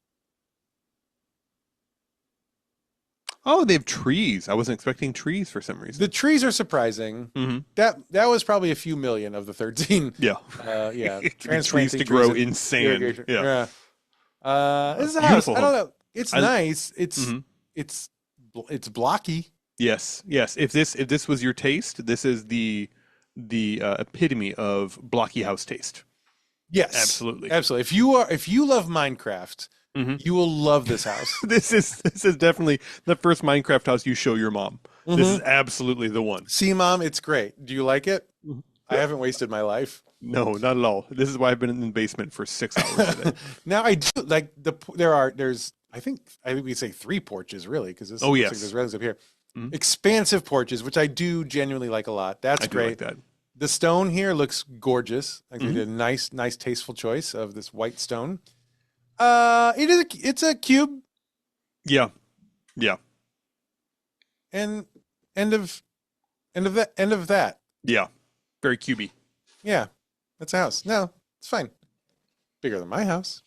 Oh, they have trees. I wasn't expecting trees for some reason. The trees are surprising. That was probably a few million of the 13. Yeah. Yeah. Trees to grow in sand. Yeah. This is a house. I don't know. It's nice. It's blocky. Yes. If this was your taste, this is the epitome of blocky house taste. Yes. Absolutely. If you love Minecraft, you will love this house. This is definitely the first Minecraft house you show your mom. This is absolutely the one. See, Mom, it's great. Do you like it? I haven't wasted my life. No, not at all. This is why I've been in the basement for 6 hours today. Now I do like there's I think we say 3 porches really, because this looks like there's residents up here. Expansive porches, which I do genuinely like a lot. That's great. Like that. The stone here looks gorgeous. Like they did a nice tasteful choice of this white stone. It's a cube. Yeah. And end of that. Yeah. Very cubey. Yeah. That's a house. No, it's fine. Bigger than my house.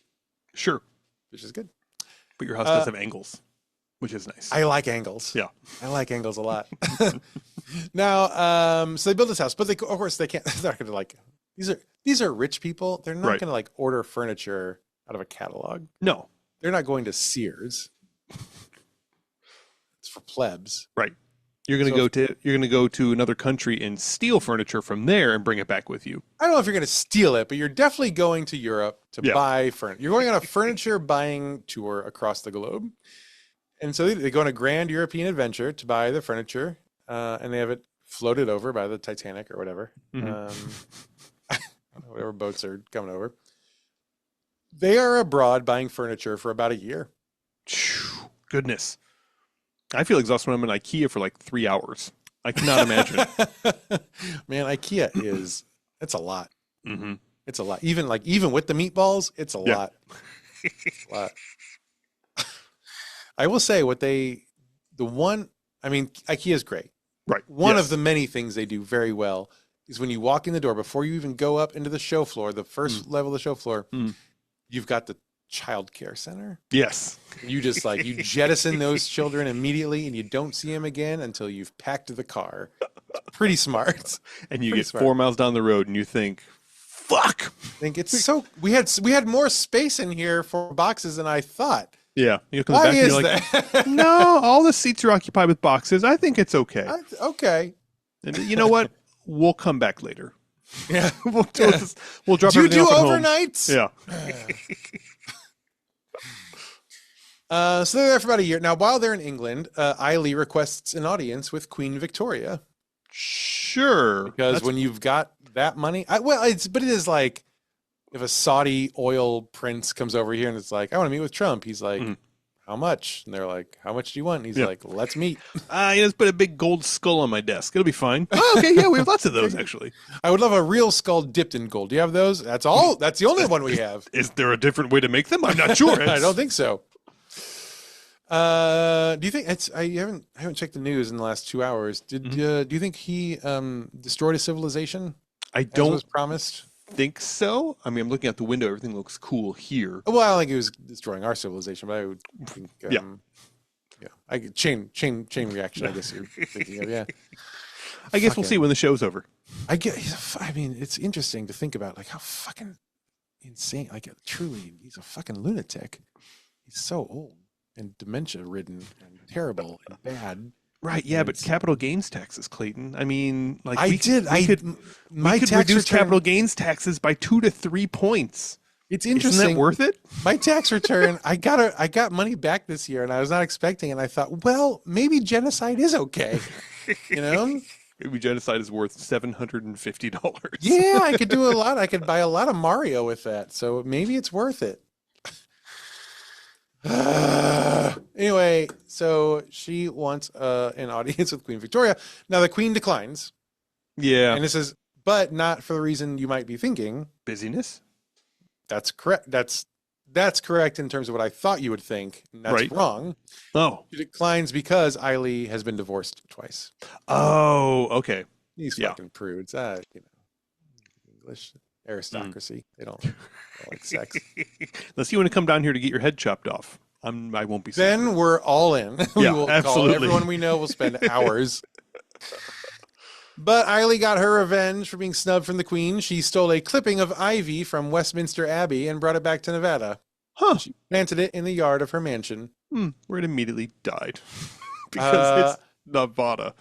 Sure. Which is good. But your house does have angles, which is nice. I like angles. Yeah. I like angles a lot. Now, so they build this house, but of course they can't, they're not going to like, these are rich people. They're not going to like order furniture out of a catalog. No. They're not going to Sears. It's for plebs. Right. You're going to go to another country and steal furniture from there and bring it back with you. I don't know if you're going to steal it, but you're definitely going to Europe to buy furniture. You're going on a furniture buying tour across the globe. And so they go on a grand European adventure to buy the furniture, and they have it floated over by the Titanic or whatever. Whatever boats are coming over. They are abroad buying furniture for about a year. Goodness. I feel exhausted when I'm in IKEA for like 3 hours. I cannot imagine. Man, IKEA it's a lot. Mm-hmm. It's a lot. Even with the meatballs, it's a lot. It's a lot. I will say IKEA is great. Right. One of the many things they do very well is when you walk in the door, before you even go up into the show floor, the first level of the show floor, you've got the child care center. Yes. You just you jettison those children immediately and you don't see them again until you've packed the car. It's pretty smart. And you get 4 miles down the road and you think, fuck. I think it's we had more space in here for boxes than I thought. Yeah. You come Why back and is you're like, that? no, all the seats are occupied with boxes. I think it's okay. Okay. And you know what? We'll come back later. Yeah. We'll drop Do you everything do off at home. overnights? Yeah. So they're there for about a year. Now, while they're in England, Eiley requests an audience with Queen Victoria. Sure. Because when you've got that money, it is like if a Saudi oil prince comes over here and it's like, I want to meet with Trump. He's like, how much? And they're like, how much do you want? And he's like, let's meet. Just put a big gold skull on my desk. It'll be fine. Oh, okay. Yeah, we have lots of those, actually. I would love a real skull dipped in gold. Do you have those? That's all. That's the only one we have. Is there a different way to make them? I'm not sure. I don't think so. Do you think I haven't checked the news in the last 2 hours. Do you think he destroyed a civilization? I don't was promised. Think so. I mean, I'm looking out the window. Everything looks cool here. Well, I don't think he was destroying our civilization, but I would think, I chain reaction. I guess you're thinking of, yeah. I guess we'll see when the show's over. I mean, it's interesting to think about, like, how fucking insane. Like, truly, he's a fucking lunatic. He's so old and dementia-ridden and terrible and bad. Right, yeah, but capital gains taxes, Clayton. I mean, like we could reduce capital gains taxes by 2 to 3 points. It's interesting. Isn't that worth it? My tax return, I got money back this year, and I was not expecting it. And I thought, well, maybe genocide is okay. You know, maybe genocide is worth $750. Yeah, I could do a lot. I could buy a lot of Mario with that. So maybe it's worth it. Anyway, so she wants an audience with Queen Victoria. Now the Queen declines. Yeah. And this is, but not for the reason you might be thinking. Busyness? That's correct. That's correct in terms of what I thought you would think. And that's wrong. Oh. She declines because Eiley has been divorced twice. Oh, okay. These fucking prudes. English aristocracy. They don't like sex. Unless you want to come down here to get your head chopped off. I won't be. Then we're all in. We will absolutely. call everyone we know. We'll spend hours. But Eiley got her revenge for being snubbed from the Queen. She stole a clipping of ivy from Westminster Abbey and brought it back to Nevada. Huh. She planted it in the yard of her mansion. Where it immediately died. Because it's Nevada.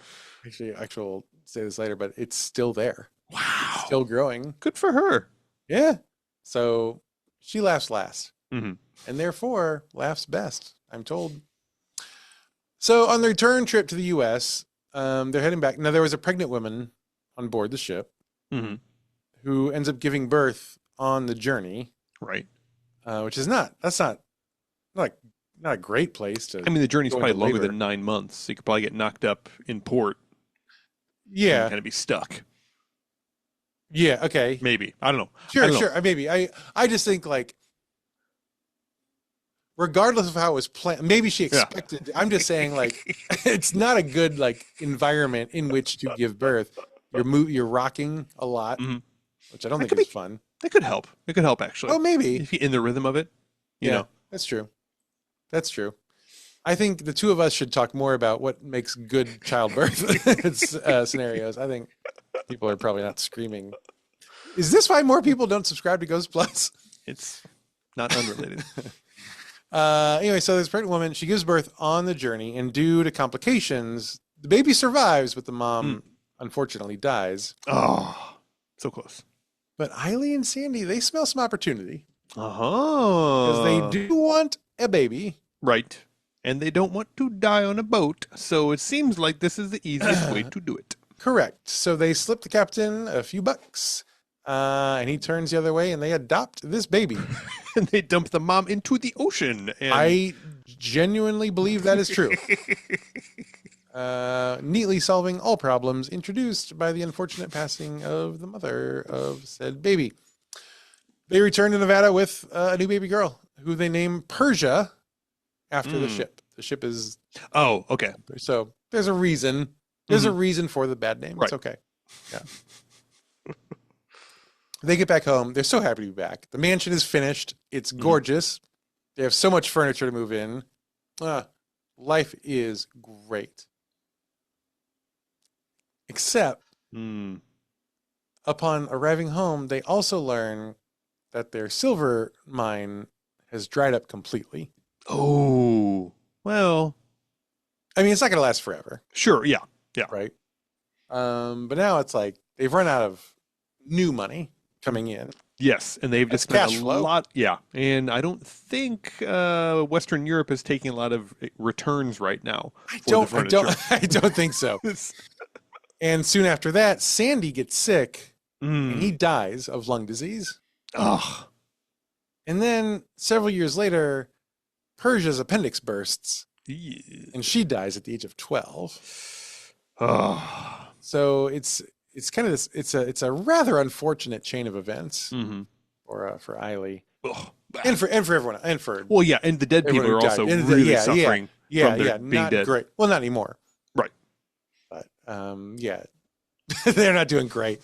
Actually, we'll say this later, but it's still there. Wow. It's still growing. Good for her. Yeah. So she laughs last. Mm-hmm. And therefore laughs best, I'm told. So on the return trip to the U.S., they're heading back. Now, there was a pregnant woman on board the ship who ends up giving birth on the journey. Right. Which is that's not a great place to. I mean, the journey's probably longer than 9 months. So you could probably get knocked up in port. Yeah. And kind of be stuck. Yeah. Okay. Maybe. I don't know. Sure. Maybe. I just think, like, regardless of how it was planned, maybe she expected. I'm just saying, like, it's not a good, like, environment in which to give birth. You're rocking a lot, which I don't think is fun. It could help. It could help, actually. Oh, maybe. If you're in the rhythm of it. You know. That's true. That's true. I think the two of us should talk more about what makes good childbirth scenarios. I think people are probably not screaming. Is this why more people don't subscribe to Ghost Plus? It's not unrelated. Anyway, so this pregnant woman, she gives birth on the journey, and due to complications, the baby survives, but the mom unfortunately dies. Oh, so close. But Eiley and Sandy, they smell some opportunity. Because they do want a baby. Right. And they don't want to die on a boat, so it seems like this is the easiest way to do it. Correct. So they slip the captain a few bucks, and he turns the other way, and they adopt this baby. And they dump the mom into the ocean. And... I genuinely believe that is true. Neatly solving all problems introduced by the unfortunate passing of the mother of said baby. They return to Nevada with a new baby girl, who they name Persia after the ship. The ship is... Oh, okay. So there's a reason. There's a reason for the bad name. Right. It's okay. Yeah. They get back home. They're so happy to be back. The mansion is finished. It's gorgeous. They have so much furniture to move in. Life is great. Except, upon arriving home, they also learn that their silver mine has dried up completely. Oh, well. I mean, it's not going to last forever. Sure, yeah. Yeah. Right? But now it's like they've run out of new money coming in. Yes, and they've just That's spent cash a flow. lot. Yeah, and I don't think Western Europe is taking a lot of returns right now. I don't think so. And soon after that, Sandy gets sick and he dies of lung disease. Ugh. And then several years later, Persia's appendix bursts and she dies at the age of 12. Oh. So it's kind of this, it's a rather unfortunate chain of events for Eiley. Ugh. And for everyone, and for Well, yeah, and the dead people are also really suffering from their being not dead. great. Well, not anymore. Right. But yeah, they're not doing great.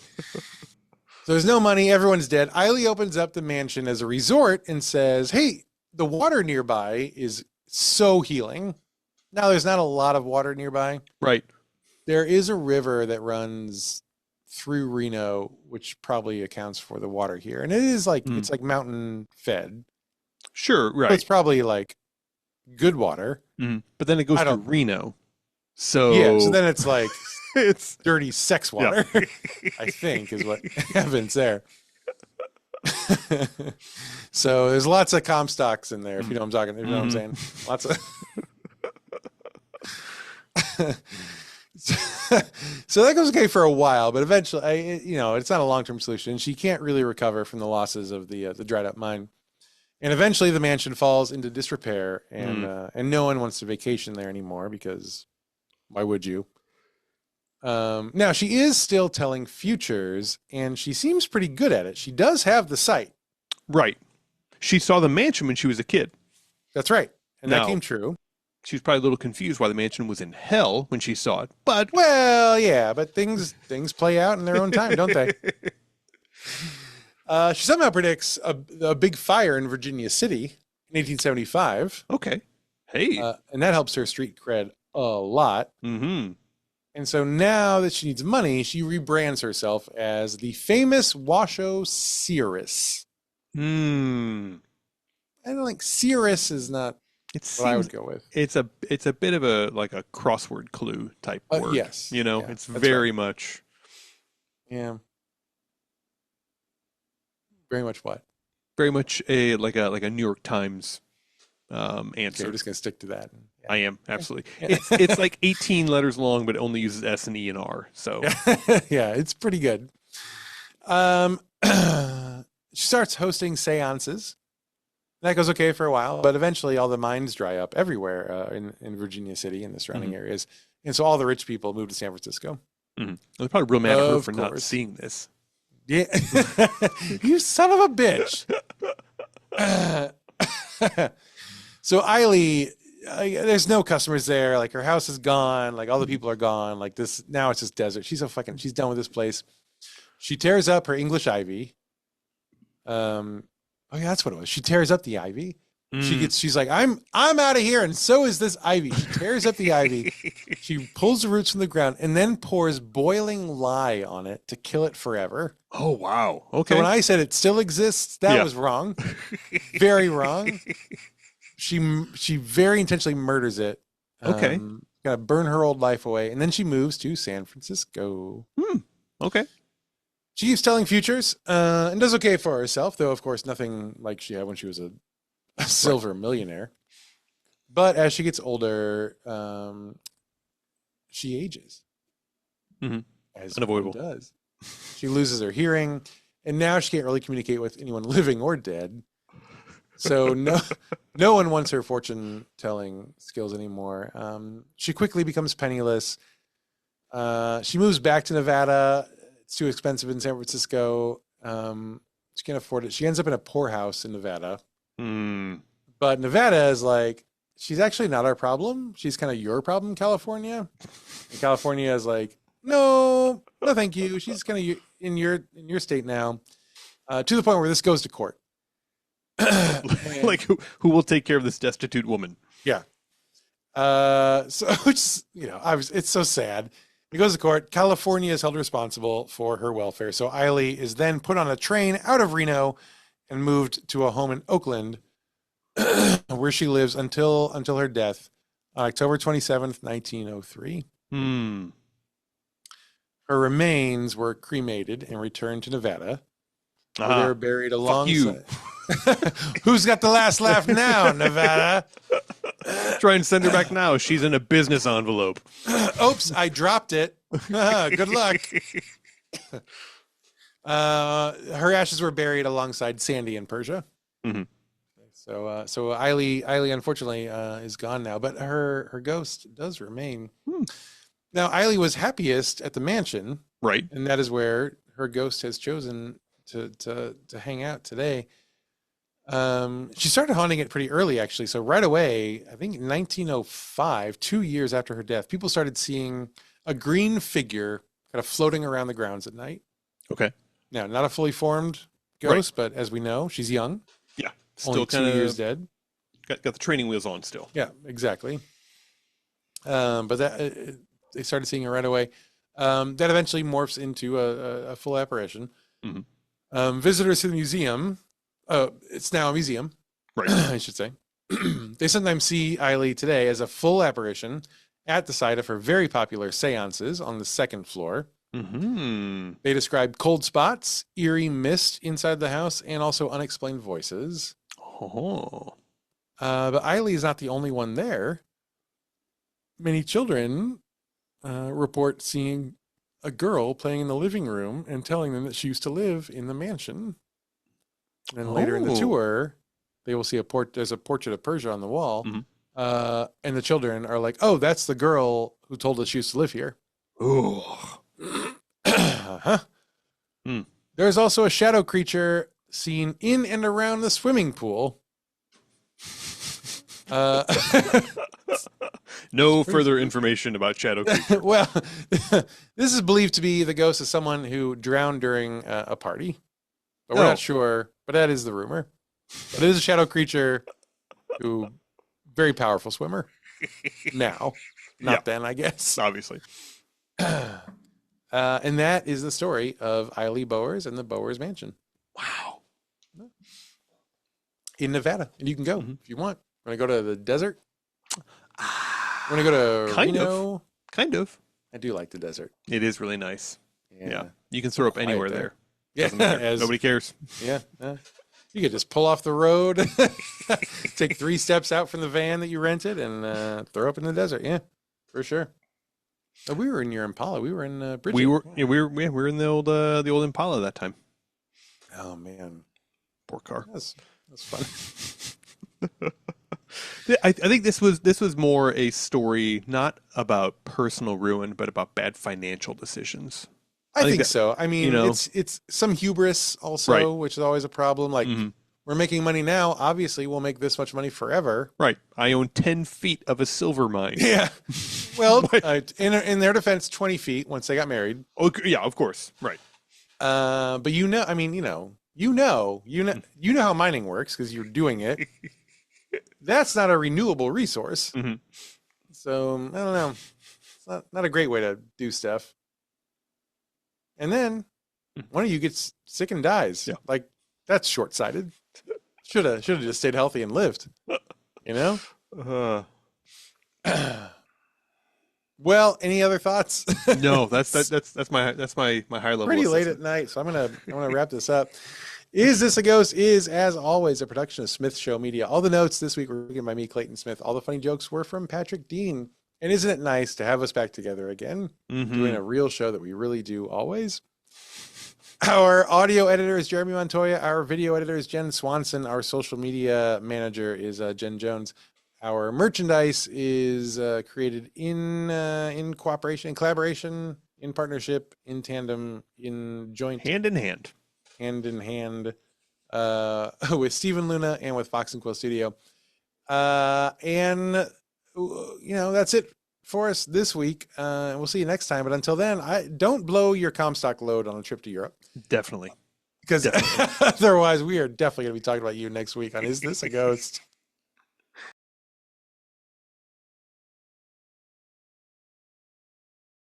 So there's no money. Everyone's dead. Eiley opens up the mansion as a resort and says, "Hey, the water nearby is so healing." Now there's not a lot of water nearby. Right. There is a river that runs through Reno, which probably accounts for the water here, and it is like it's like mountain fed. Sure. Right. So it's probably like good water. But then it goes to Reno. So yeah. So then it's like it's dirty sex water. Yeah. I think is what happens there. So there's lots of Comstocks in there. If you know what I'm talking, you know what I'm saying. Lots of. So that goes okay for a while, but eventually, it's not a long-term solution. She can't really recover from the losses of the dried up mine, and eventually the mansion falls into disrepair, and no one wants to vacation there anymore because why would you? Now she is still telling futures, and she seems pretty good at it. She does have the sight. Right. She saw the mansion when she was a kid. That's right, and that came true. She was probably a little confused why the mansion was in hell when she saw it, but... Well, yeah, but things play out in their own time, don't they? She somehow predicts a big fire in Virginia City in 1875. Okay. Hey. And that helps her street cred a lot. Mm-hmm. And so now that she needs money, she rebrands herself as the famous Washoe Seeress. I don't think Seeress is not... What I would go with. It's a bit of a crossword clue type word. Yes. It's very much. Yeah. Very much what? Very much a New York Times answer. Okay, we're just gonna stick to that. Yeah. I am absolutely. It's like 18 letters long, but it only uses S and E and R. So yeah, it's pretty good. She starts hosting seances. That goes okay for a while, but eventually all the mines dry up everywhere in Virginia City and the surrounding areas. And so all the rich people move to San Francisco. They're probably real mad at her for not seeing this. Yeah. You son of a bitch. So Eiley, there's no customers there. Like her house is gone. Like all the people are gone. Like this, now it's just desert. She's done with this place. She tears up her English ivy. Oh yeah, that's what it was. She tears up the ivy. She's like, I'm out of here, and so is this ivy. She tears up the ivy. She pulls the roots from the ground and then pours boiling lye on it to kill it forever. Oh wow. Okay. So when I said it still exists, that was wrong. Very wrong. She very intentionally murders it. Okay. Gonna burn her old life away, and then she moves to San Francisco. Okay. She keeps telling futures and does okay for herself, though, of course, nothing like she had when she was a silver millionaire. But as she gets older, she ages. Mm-hmm. As Unavoidable. one does. She loses her hearing, and now she can't really communicate with anyone living or dead. So no one wants her fortune-telling skills anymore. She quickly becomes penniless. She moves back to Nevada. It's too expensive in San Francisco. She can't afford it. She ends up in a poorhouse in Nevada. But Nevada is like, she's actually not our problem. She's kind of your problem, California. And California is like, no, thank you. She's kind of in your state now. To the point where this goes to court. Like who will take care of this destitute woman? Yeah. So it's, it's so sad. It goes to court. California is held responsible for her welfare. So Eiley is then put on a train out of Reno and moved to a home in Oakland, where she lives until her death on October 27th, 1903. Her remains were cremated and returned to Nevada. Where they were buried alongside. Who's got the last laugh now, Nevada? Try and send her back now. She's in a business envelope. Oops, I dropped it. Good luck. Her ashes were buried alongside Sandy in Persia. Mm-hmm. So Eiley unfortunately is gone now, but her ghost does remain. Now Eiley was happiest at the mansion, right? And that is where her ghost has chosen to hang out today. She started haunting it pretty early, actually. So right away, I think in 1905, 2 years after her death, people started seeing a green figure kind of floating around the grounds at night. Okay. Now, not a fully formed ghost, but as we know, she's young. Yeah. Still only 2 years dead. Got the training wheels on still. Yeah, exactly. But that they started seeing her right away. That eventually morphs into a full apparition. Mm-hmm. Visitors to the museum, it's now a museum, right? I should say. They sometimes see Eiley today as a full apparition at the site of her very popular seances on the second floor. Mm-hmm. They describe cold spots, eerie mist inside the house, and also unexplained voices. Oh. But Eiley is not the only one there. Many children report seeing a girl playing in the living room and telling them that she used to live in the mansion. And later in the tour, they will see there's a portrait of Persia on the wall. Mm-hmm. And the children are like, oh, that's the girl who told us she used to live here. Ooh. Uh-huh. There's also a shadow creature seen in and around the swimming pool. No further information about shadow creature. Well, this is believed to be the ghost of someone who drowned during a party. But we're not sure. But that is the rumor. But it is a shadow creature who, very powerful swimmer. Now. Not then, I guess. Obviously. And that is the story of Eiley Bowers and the Bowers Mansion. Wow. In Nevada. And you can go if you want. Want to go to the desert? Want to go to Reno? Kind of. I do like the desert. It is really nice. Yeah. You can throw up anywhere there. Yeah. Nobody cares. Yeah. You could just pull off the road, take 3 steps out from the van that you rented, and throw up in the desert. Yeah, for sure. We were in your Impala. We were in Bridget. We were in the old Impala that time. Oh man, poor car. That's fun. I think this was more a story not about personal ruin, but about bad financial decisions. I think so. I mean, it's some hubris also, right, which is always a problem. Like, we're making money now. Obviously, we'll make this much money forever. Right. I own 10 feet of a silver mine. Yeah. Well, in their defense, 20 feet once they got married. Oh, yeah, of course. Right. But you know how mining works because you're doing it. That's not a renewable resource. Mm-hmm. So I don't know. It's not a great way to do stuff. And then one of you gets sick and dies. Yeah. Like, that's short-sighted. Should have just stayed healthy and lived. You know? Well, any other thoughts? No, that's my high level. Pretty late at night, so I'm gonna wrap this up. Is This a Ghost is, as always, a production of Smith Show Media. All the notes this week were given by me, Clayton Smith. All the funny jokes were from Patrick Dean. And isn't it nice to have us back together again, doing a real show that we really do always? Our audio editor is Jeremy Montoya. Our video editor is Jen Swanson. Our social media manager is Jen Jones. Our merchandise is created in cooperation, in collaboration, in partnership, in tandem, in joint, hand in hand with Stephen Luna and with Fox and Quill Studio. And that's it for us this week. We'll see you next time. But until then, don't blow your Comstock load on a trip to Europe. Definitely. Because otherwise we are definitely going to be talking about you next week on Is This a Ghost?